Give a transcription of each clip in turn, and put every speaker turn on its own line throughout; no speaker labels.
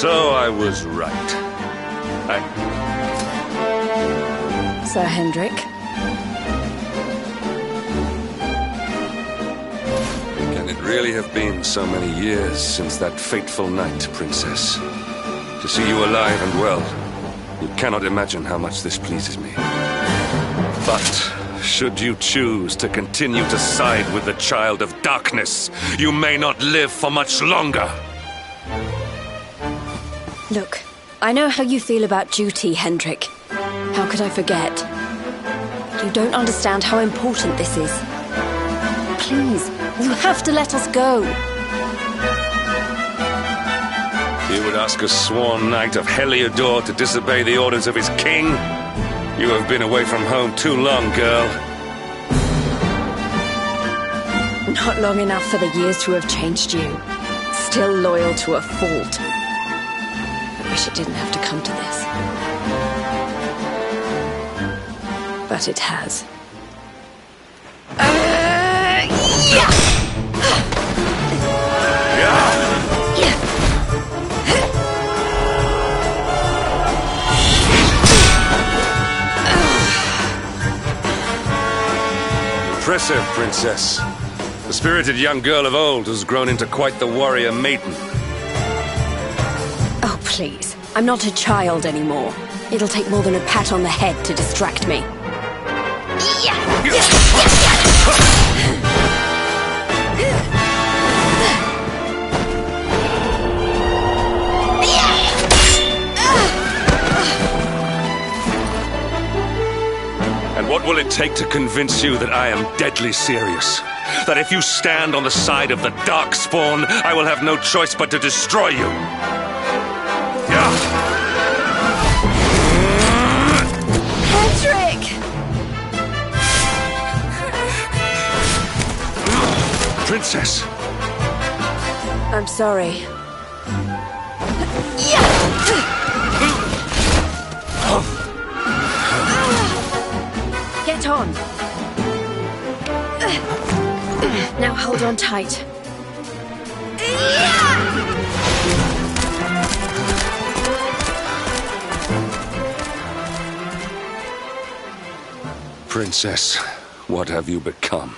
So I was right.
Sir Hendrik?
Can it really have been so many years since that fateful night, Princess? To see you alive and well, you cannot imagine how much this pleases me. But should you choose to continue to side with the Child of Darkness, you may not live for much longer.
Look, I know how you feel about duty, Hendrik. How could I forget? You don't understand how important this is. Please, you have to let us go.
You would ask a sworn knight of Heliodor to disobey the orders of his king? You have been away from home too long, girl.
Not long enough for the years to have changed you. Still loyal to a fault. I wish it didn't have to come to this. But it has.
Impressive, Princess. The spirited young girl of old has grown into quite the warrior maiden.
Oh, please. I'm not a child anymore. It'll take more than a pat on the head to distract me.
And what will it take to convince you that I am deadly serious? That if you stand on the side of the Darkspawn, I will have no choice but to destroy you?
Hendrik!
Princess!
I'm sorry. Get on. Now hold on tight.
Princess, what have you become?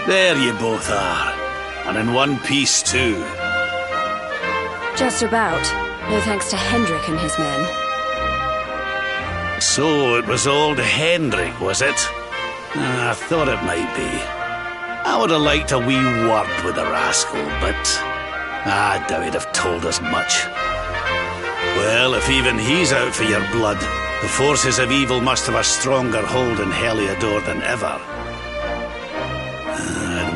There you both are. And in one piece, too.
Just about. No thanks to Hendrik and his men.
So it was old Hendrik, was it? I thought it might be. I would have liked a wee word with the rascal, but I doubt he'd have told us much. Well, if even he's out for your blood, the forces of evil must have a stronger hold in Heliodor than ever.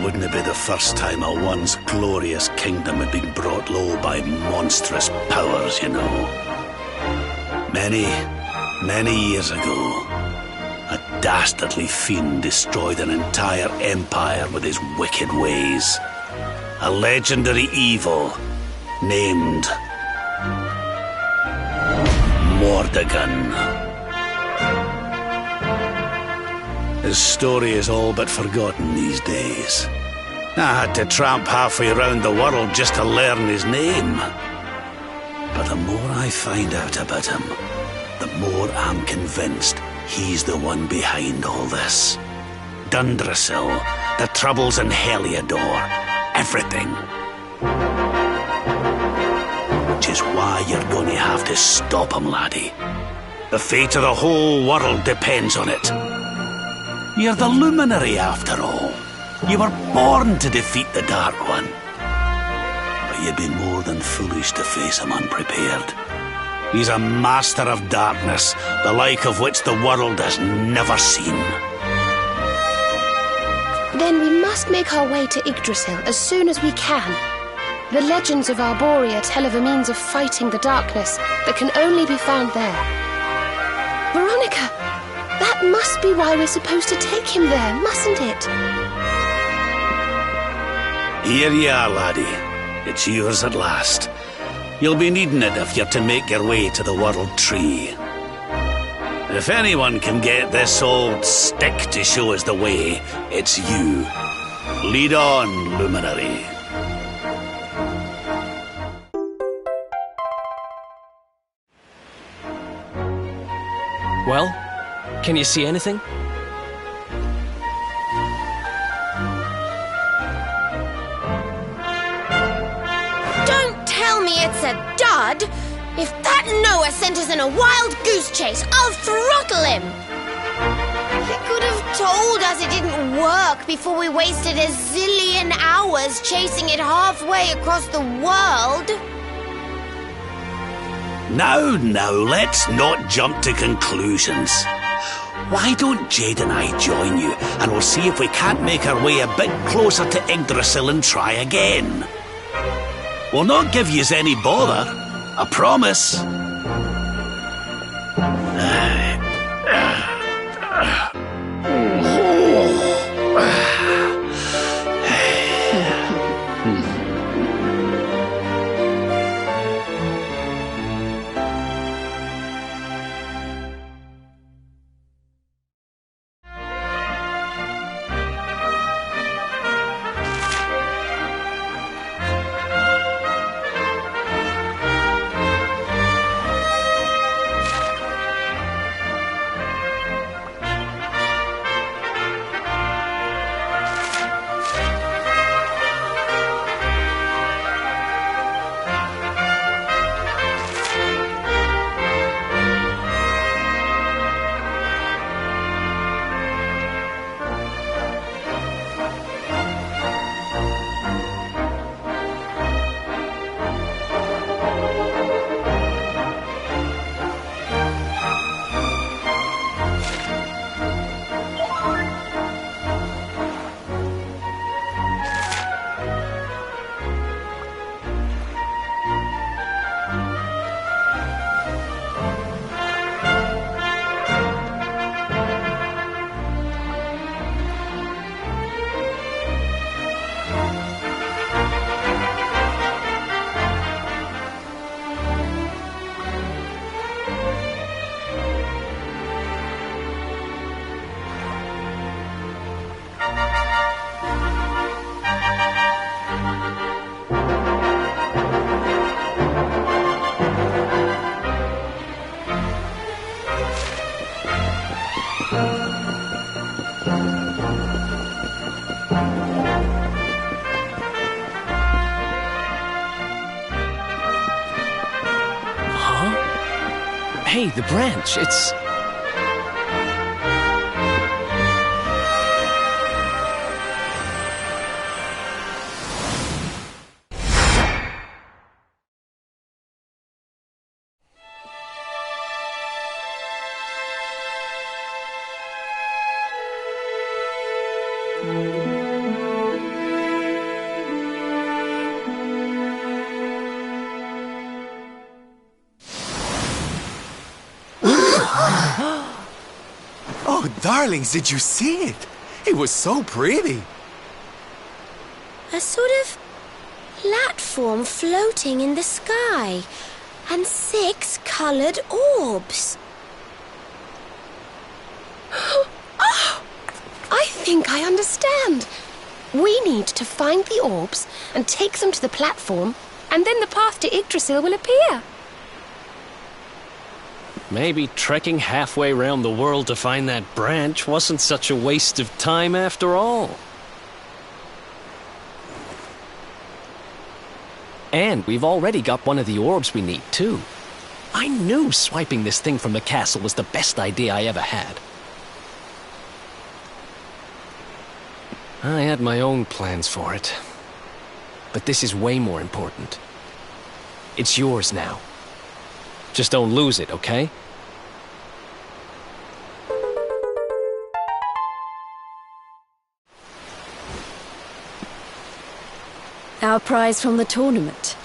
Wouldn't it be the first time a once glorious kingdom had been brought low by monstrous powers, you know? Many, many years ago, a dastardly fiend destroyed an entire empire with his wicked ways. A legendary evil named Mordegon. His story is all but forgotten these days. I had to tramp halfway around the world just to learn his name. But the more I find out about him, the more I'm convinced he's the one behind all this. Dundrasil, the troubles in Heliodor, everything. Which is why you're going to have to stop him, laddie. The fate of the whole world depends on it. You're the luminary, after all. You were born to defeat the Dark One. But you'd be more than foolish to face him unprepared. He's a master of darkness, the like of which the world has never seen.
Then we must make our way to Yggdrasil as soon as we can. The legends of Arborea tell of a means of fighting the darkness that can only be found there. Veronica, that must be why we're supposed to take him there, mustn't it?
Here you are, laddie. It's yours at last. You'll be needing it if you're to make your way to the World Tree. If anyone can get this old stick to show us the way, it's you. Lead on, Luminary.
Well, can you see anything?
Don't tell me it's a dud! If that Noah sent us in a wild goose chase, I'll throttle him! He could have told us it didn't work before we wasted a zillion hours chasing it halfway across the world.
Now, let's not jump to conclusions. Why don't Jade and I join you, and we'll see if we can't make our way a bit closer to Yggdrasil and try again. We'll not give yous any bother, I promise.
Hey, the branch, it's...
Oh, darlings, did you see it? It was so pretty.
A sort of platform floating in the sky, and 6 coloured orbs.
Oh, I think I understand. We need to find the orbs and take them to the platform, and then the path to Yggdrasil will appear.
Maybe trekking halfway around the world to find that branch wasn't such a waste of time after all. And we've already got one of the orbs we need, too. I knew swiping this thing from the castle was the best idea I ever had. I had my own plans for it. But this is way more important. It's yours now. Just don't lose it, okay?
Our prize from the tournament.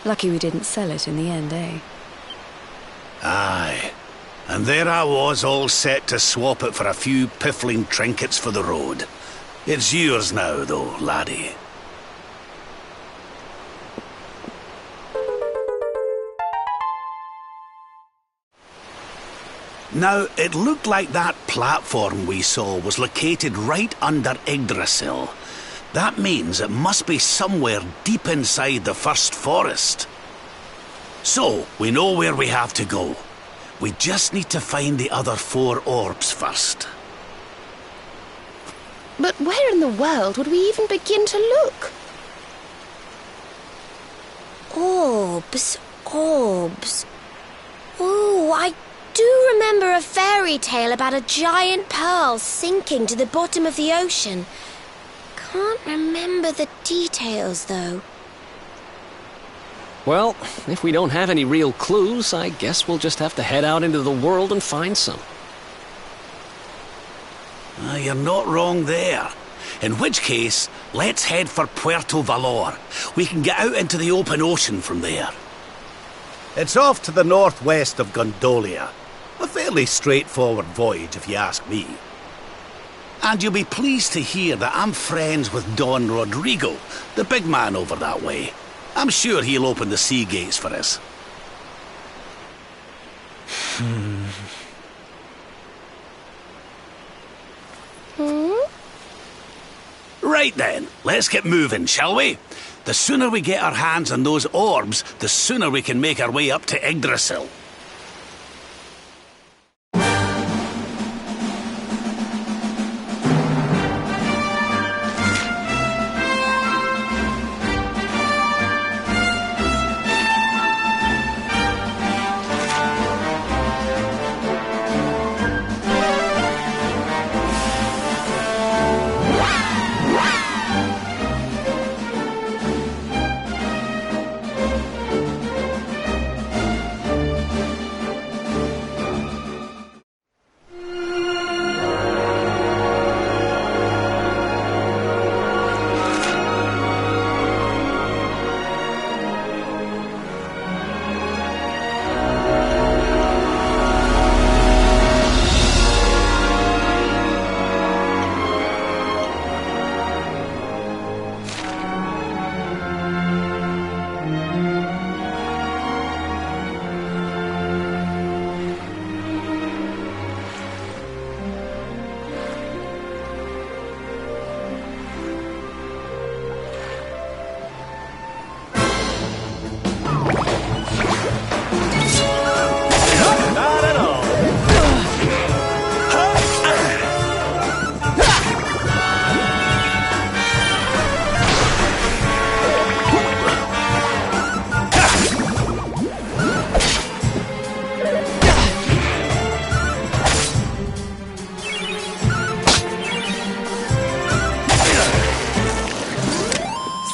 Lucky we didn't sell it in the end, eh?
Aye. And there I was, all set to swap it for a few piffling trinkets for the road. It's yours now, though, laddie. Now, it looked like that platform we saw was located right under Yggdrasil. That means it must be somewhere deep inside the First Forest. So, we know where we have to go. We just need to find the other 4 orbs first.
But where in the world would we even begin to look?
Orbs. Oh, I do remember a fairy tale about a giant pearl sinking to the bottom of the ocean. Can't remember the details, though.
Well, if we don't have any real clues, I guess we'll just have to head out into the world and find some.
You're not wrong there. In which case, let's head for Puerto Valor. We can get out into the open ocean from there. It's off to the northwest of Gondolia. A fairly straightforward voyage, if you ask me. And you'll be pleased to hear that I'm friends with Don Rodrigo, the big man over that way. I'm sure he'll open the sea gates for us. Right then, let's get moving, shall we? The sooner we get our hands on those orbs, the sooner we can make our way up to Yggdrasil.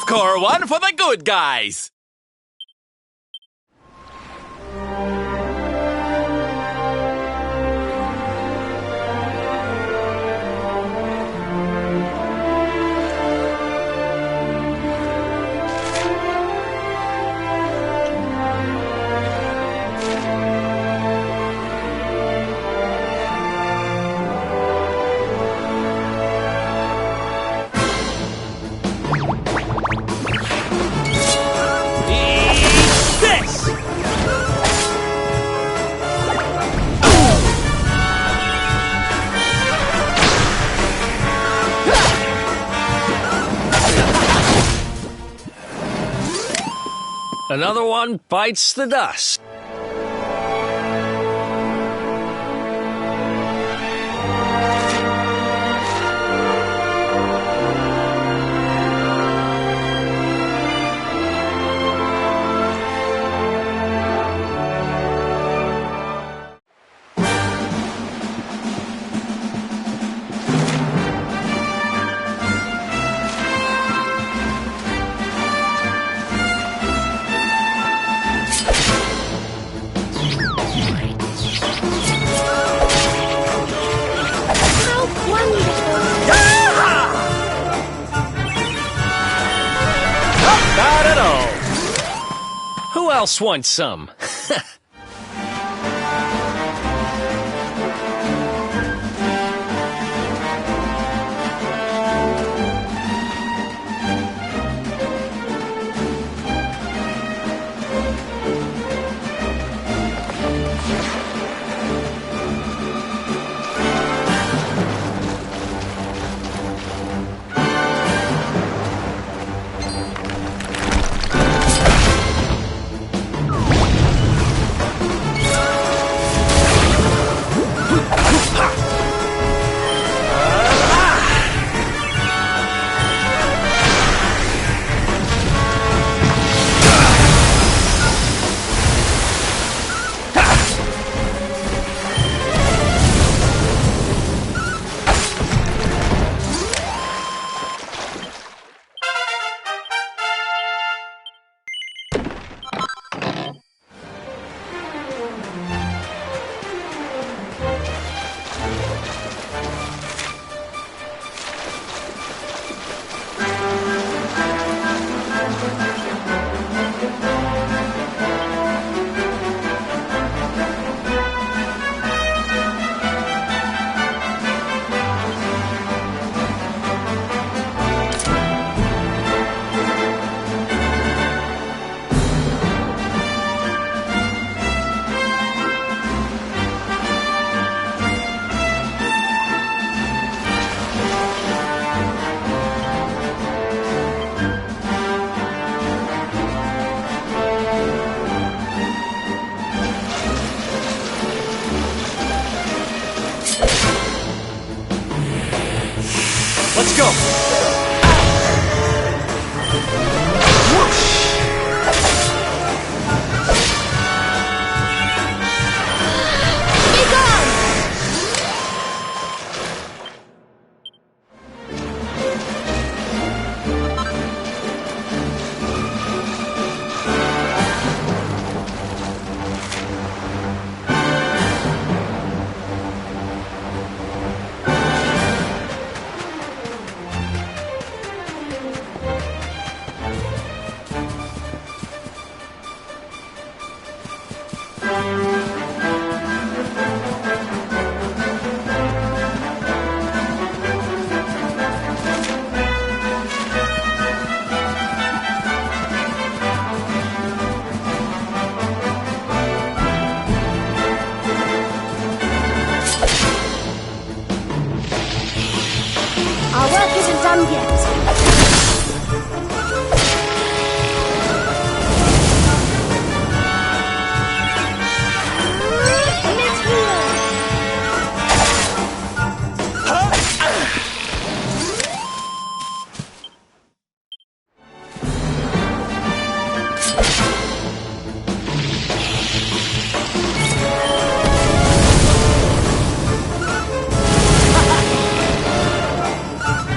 Score 1 for the good guys! Another one bites the dust.
Who else wants some? Let's go!
Our work isn't done yet.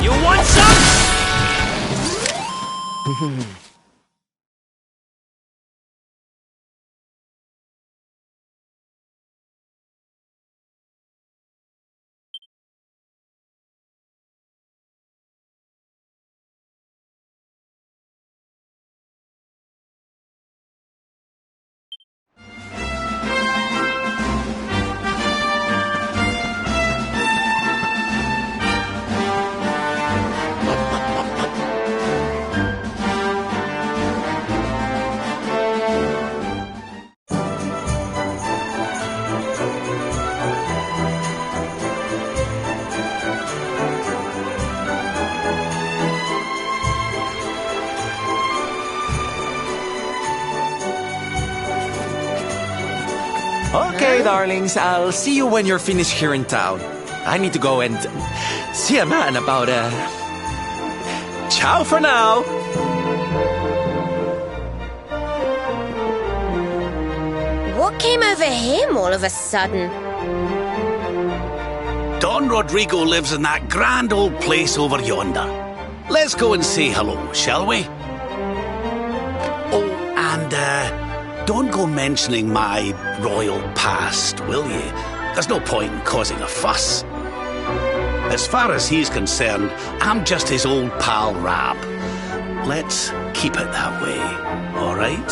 You want some?
Okay, darlings, I'll see you when you're finished here in town. I need to go and see a man about ciao for now.
What came over him all of a sudden?
Don Rodrigo lives in that grand old place over yonder. Let's go and say hello, shall we? Oh, and don't go mentioning my royal past, will you? There's no point in causing a fuss. As far as he's concerned, I'm just his old pal Rab. Let's keep it that way, all right?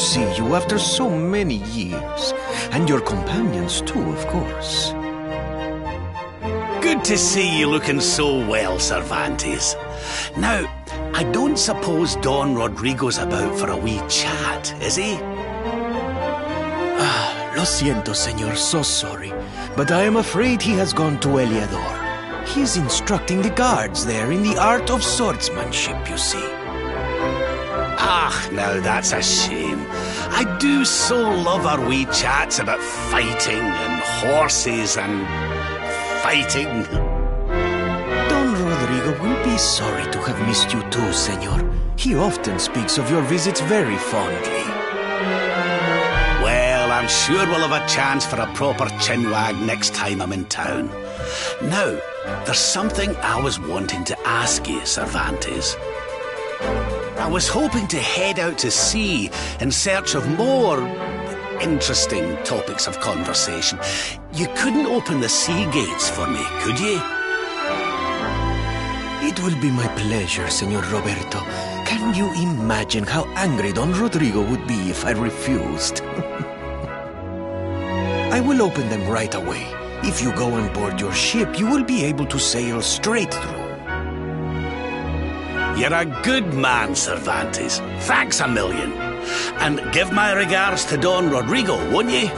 see you after so many years. And your companions too, of course.
Good to see you looking so well, Cervantes. Now, I don't suppose Don Rodrigo's about for a wee chat, is he?
Lo siento, senor, so sorry. But I am afraid he has gone to Eliador. He is instructing the guards there in the art of swordsmanship, you see.
Ah, now that's a shame. I do so love our wee chats about fighting and horses and fighting.
Don Rodrigo will be sorry to have missed you too, senor. He often speaks of your visits very fondly.
Well, I'm sure we'll have a chance for a proper chinwag next time I'm in town. Now, there's something I was wanting to ask you, Cervantes. I was hoping to head out to sea in search of more interesting topics of conversation. You couldn't open the sea gates for me, could you?
It will be my pleasure, Senor Roberto. Can you imagine how angry Don Rodrigo would be if I refused? I will open them right away. If you go on board your ship, you will be able to sail straight through.
You're a good man, Cervantes. Thanks a million. And give my regards to Don Rodrigo, won't you?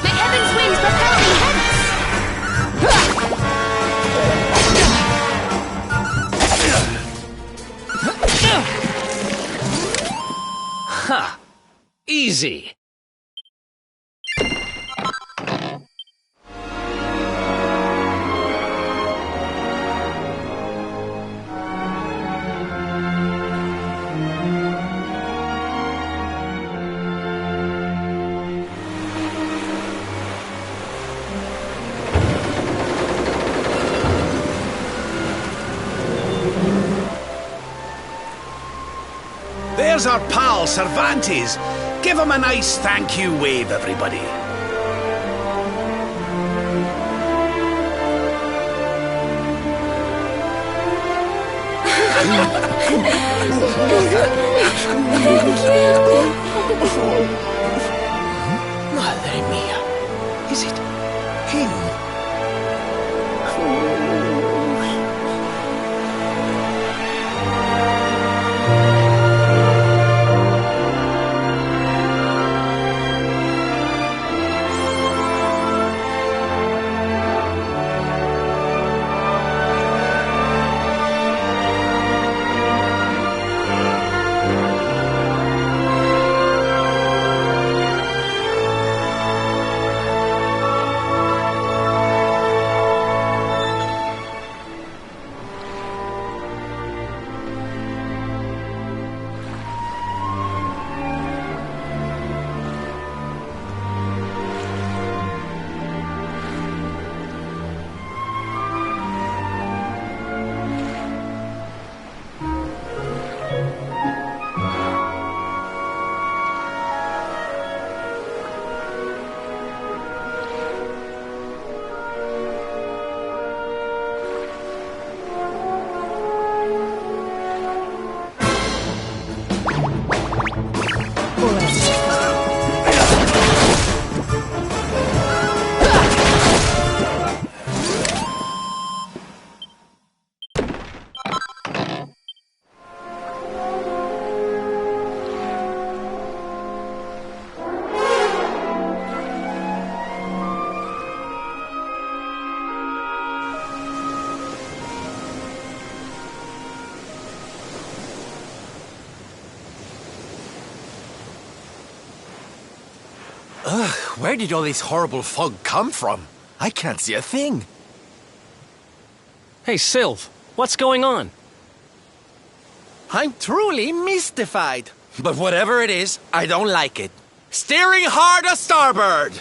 May heaven's winds propel me hence!
Ha! Easy!
There's our pal, Cervantes. Give him a nice thank you wave, everybody.
Madre mia. Is it him?
Ugh, where did all this horrible fog come from? I can't see a thing.
Hey, Sylv, what's going on?
I'm truly mystified. But whatever it is, I don't like it. Steering hard a starboard!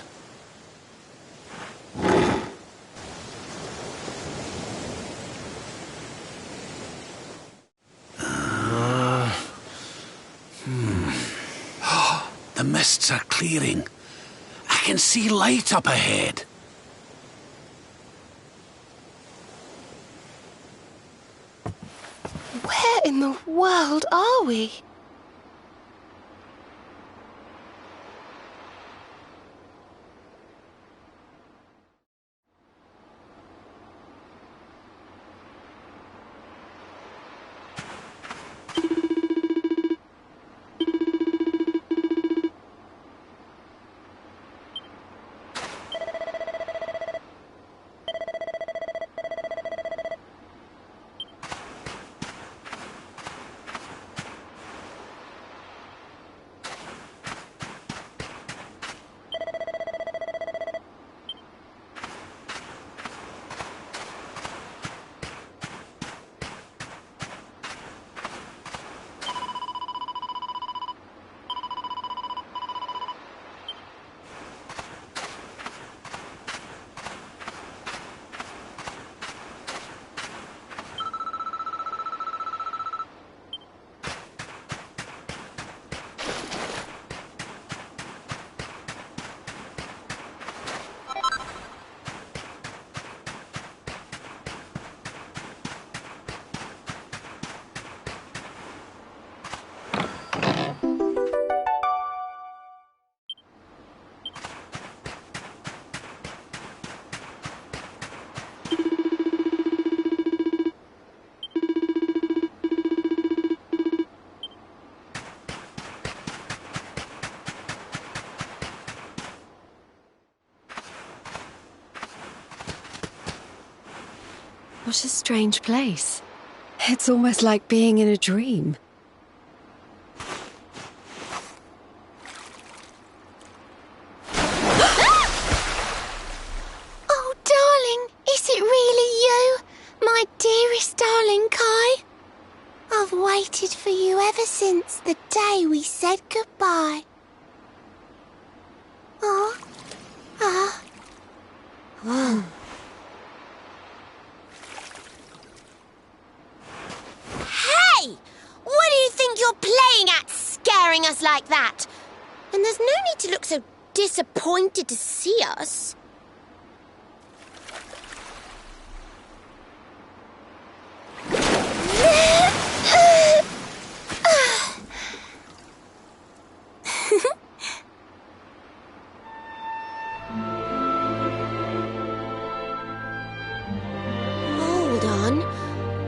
The mists are clearing. I can see light up ahead.
Where in the world are we?
What a strange place. It's almost like being in a dream.
Oh, darling, is it really you? My dearest darling Kai? I've waited for you ever since the day we said goodbye. Oh. Hey! What do you think you're playing at, scaring us like that? And there's no need to look so disappointed to see us. Hold on.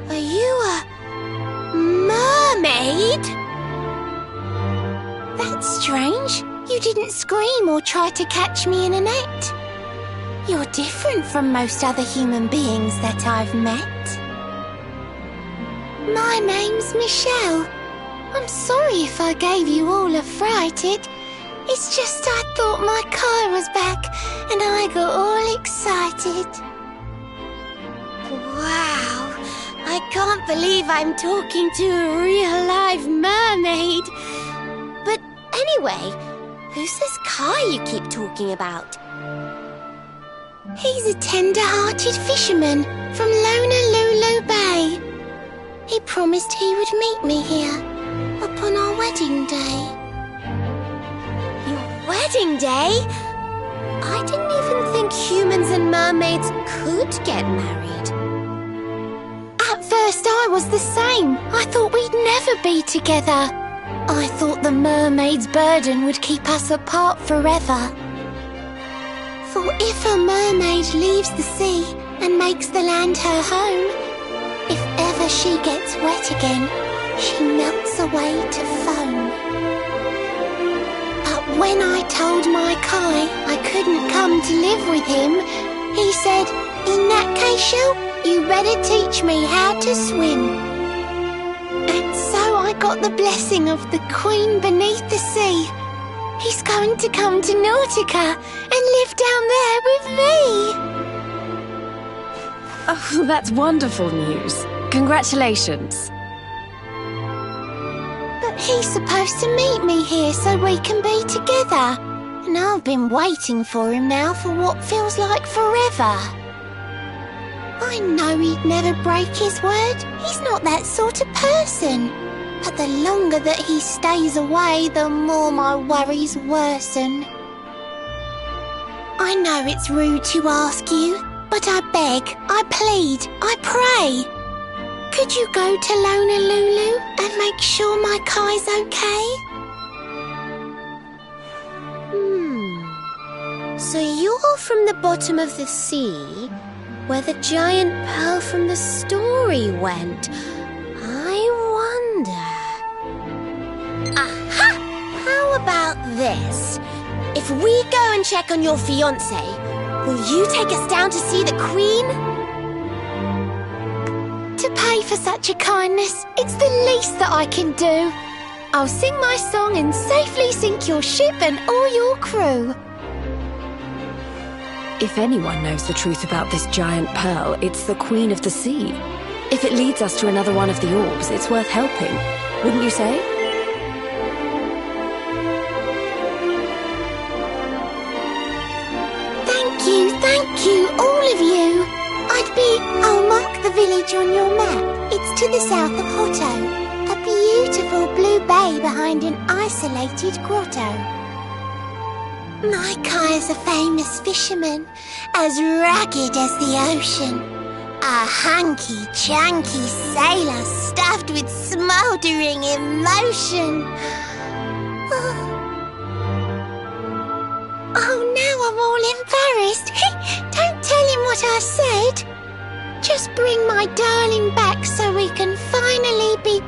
Are you a mermaid? That's strange. You didn't scream or try to catch me in a net. You're different from most other human beings that I've met. My name's Michelle. I'm sorry if I gave you all a fright. It's just I thought my car was back and I got all excited. Wow, I can't believe I'm talking to a real live mermaid. But anyway, who's this Kai you keep talking about? He's a tender-hearted fisherman from Honolulu Bay. He promised he would meet me here upon our wedding day. Your wedding day? I didn't even think humans and mermaids could get married. At first I was the same. I thought we'd never be together. I thought the mermaid's burden would keep us apart forever. For if a mermaid leaves the sea and makes the land her home, if ever she gets wet again, she melts away to foam. But when I told my Kai I couldn't come to live with him, he said, "In that case, Shell, you better teach me how to swim." And so I got the blessing of the Queen beneath the sea. He's going to come to Nautica and live down there with me.
Oh, that's wonderful news. Congratulations.
But he's supposed to meet me here so we can be together. And I've been waiting for him now for what feels like forever. I know he'd never break his word. He's not that sort of person. But the longer that he stays away, the more my worries worsen. I know it's rude to ask you, but I beg, I plead, I pray. Could you go to Honolulu and make sure my Kai's okay? So you're from the bottom of the sea, where the giant pearl from the story went. I wonder... Aha! How about this? If we go and check on your fiancé, will you take us down to see the Queen? To pay for such a kindness, it's the least that I can do. I'll sing my song and safely sink your ship and all your crew.
If anyone knows the truth about this giant pearl, it's the Queen of the Sea. If it leads us to another one of the orbs, it's worth helping. Wouldn't you say?
Thank you, all of you. I'll mark the village on your map. It's to the south of Hotto, a beautiful blue bay behind an isolated grotto. My Kai is a famous fisherman, as rugged as the ocean. A hanky-chanky sailor stuffed with smouldering emotion. Oh, now I'm all embarrassed. Don't tell him what I said. Just bring my darling back so we can finally be...